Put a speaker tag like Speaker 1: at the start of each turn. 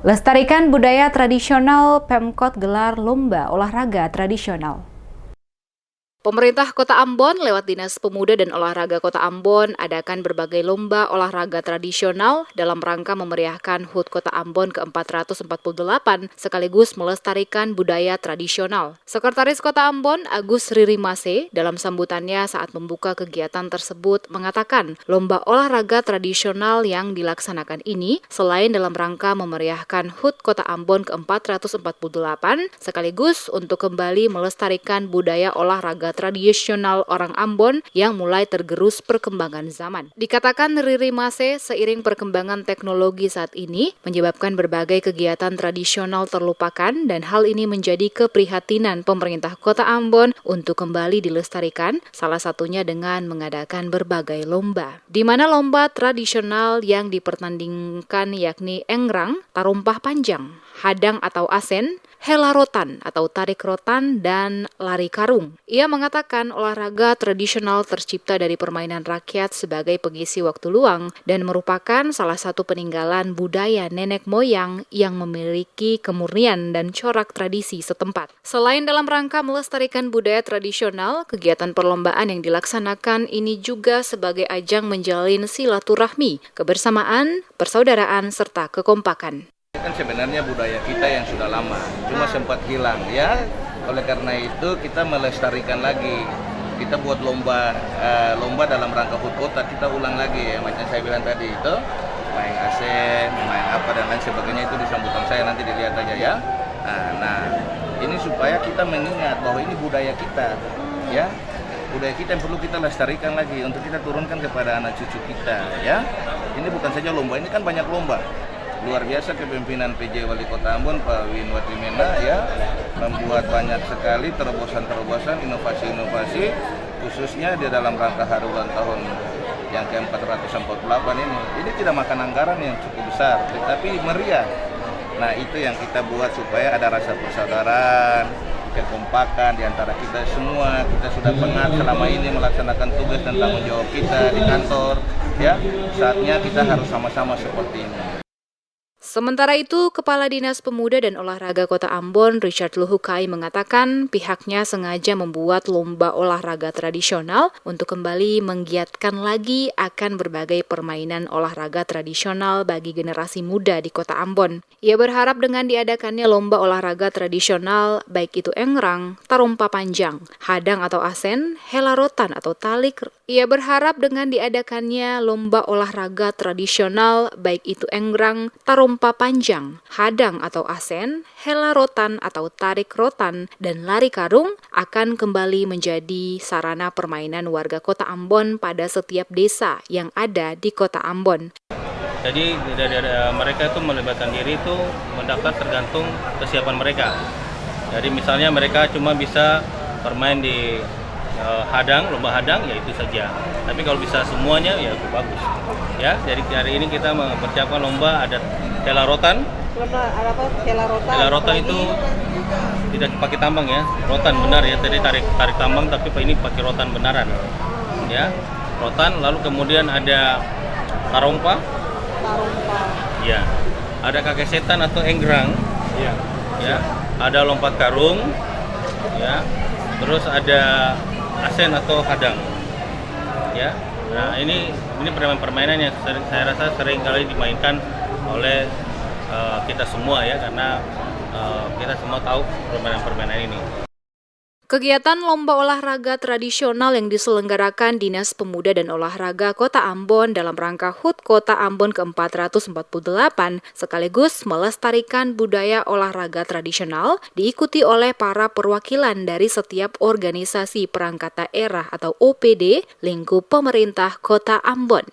Speaker 1: Lestarikan budaya tradisional, Pemkot gelar lomba olahraga tradisional. Pemerintah Kota Ambon lewat Dinas Pemuda dan Olahraga Kota Ambon adakan berbagai lomba olahraga tradisional dalam rangka memeriahkan HUT Kota Ambon ke-448 sekaligus melestarikan budaya tradisional. Sekretaris Kota Ambon Agus Ririmase dalam sambutannya saat membuka kegiatan tersebut mengatakan lomba olahraga tradisional yang dilaksanakan ini selain dalam rangka memeriahkan HUT Kota Ambon ke-448 sekaligus untuk kembali melestarikan budaya olahraga tradisional orang Ambon yang mulai tergerus perkembangan zaman. Dikatakan Ririmase, seiring perkembangan teknologi saat ini menyebabkan berbagai kegiatan tradisional terlupakan dan hal ini menjadi keprihatinan pemerintah Kota Ambon untuk kembali dilestarikan, salah satunya dengan mengadakan berbagai lomba. Di mana lomba tradisional yang dipertandingkan yakni engrang, tarumpah panjang, hadang atau asen, hela rotan atau tarik rotan, dan lari karung. Ia mengatakan olahraga tradisional tercipta dari permainan rakyat sebagai pengisi waktu luang dan merupakan salah satu peninggalan budaya nenek moyang yang memiliki kemurnian dan corak tradisi setempat. Selain dalam rangka melestarikan budaya tradisional, kegiatan perlombaan yang dilaksanakan ini juga sebagai ajang menjalin silaturahmi, kebersamaan, persaudaraan, serta kekompakan.
Speaker 2: Kan sebenarnya budaya kita yang sudah lama, cuma sempat hilang ya. Oleh karena itu kita melestarikan lagi. Kita buat lomba dalam rangka HUT Kota, kita ulang lagi ya. Macam saya bilang tadi itu, main asen, main apa dan lain sebagainya, itu di sambutan saya, nanti dilihat aja ya. Nah, ini supaya kita mengingat bahwa ini budaya kita ya. Budaya kita yang perlu kita lestarikan lagi untuk kita turunkan kepada anak cucu kita ya. Ini bukan saja lomba, ini kan banyak lomba. Luar biasa kepemimpinan PJ Wali Kota Ambon Pak Winwatimena ya, membuat banyak sekali terobosan-terobosan, inovasi-inovasi, khususnya di dalam rangka hari ulang tahun yang ke-448 ini. Ini tidak makan anggaran yang cukup besar, tetapi meriah. Nah, itu yang kita buat supaya ada rasa persaudaraan, kekompakan di antara kita semua. Kita sudah penat selama ini melaksanakan tugas dan tanggung jawab kita di kantor ya. Saatnya kita harus sama-sama seperti ini.
Speaker 1: Sementara itu, Kepala Dinas Pemuda dan Olahraga Kota Ambon, Richard Luhukai, mengatakan pihaknya sengaja membuat lomba olahraga tradisional untuk kembali menggiatkan lagi akan berbagai permainan olahraga tradisional bagi generasi muda di Kota Ambon. Ia berharap dengan diadakannya lomba olahraga tradisional, baik itu engrang, tarumpah panjang, hadang atau asen, hela rotan atau talik. Ia berharap dengan diadakannya lomba olahraga tradisional, baik itu engrang, tarumpah panjang, hadang atau asen, hela rotan atau tarik rotan, dan lari karung akan kembali menjadi sarana permainan warga Kota Ambon pada setiap desa yang ada di Kota Ambon.
Speaker 3: Jadi mereka itu melibatkan diri itu mendaftar tergantung kesiapan mereka. Jadi misalnya mereka cuma bisa bermain di hadang, lomba hadang, ya itu saja. Tapi kalau bisa semuanya ya itu bagus. Ya, jadi hari ini kita mempersiapkan lomba ada hela rotan.
Speaker 4: Ada apa? Hela rotan.
Speaker 3: Hela rotan itu tidak pakai tambang ya, rotan benar ya. Tadi tarik tambang, tapi ini pakai rotan benaran. Ya, rotan. Lalu kemudian ada tarumpah. Ya, ada kakek setan atau enggrang. Ya, ada lompat karung. Ya, terus ada asen atau hadang. Ya, nah ini permainan yang saya rasa sering kali dimainkan oleh kita semua ya, karena kita semua tahu permainan-permainan ini.
Speaker 1: Kegiatan lomba olahraga tradisional yang diselenggarakan Dinas Pemuda dan Olahraga Kota Ambon dalam rangka HUT Kota Ambon ke-448 sekaligus melestarikan budaya olahraga tradisional diikuti oleh para perwakilan dari setiap organisasi perangkat daerah atau OPD lingkup pemerintah Kota Ambon.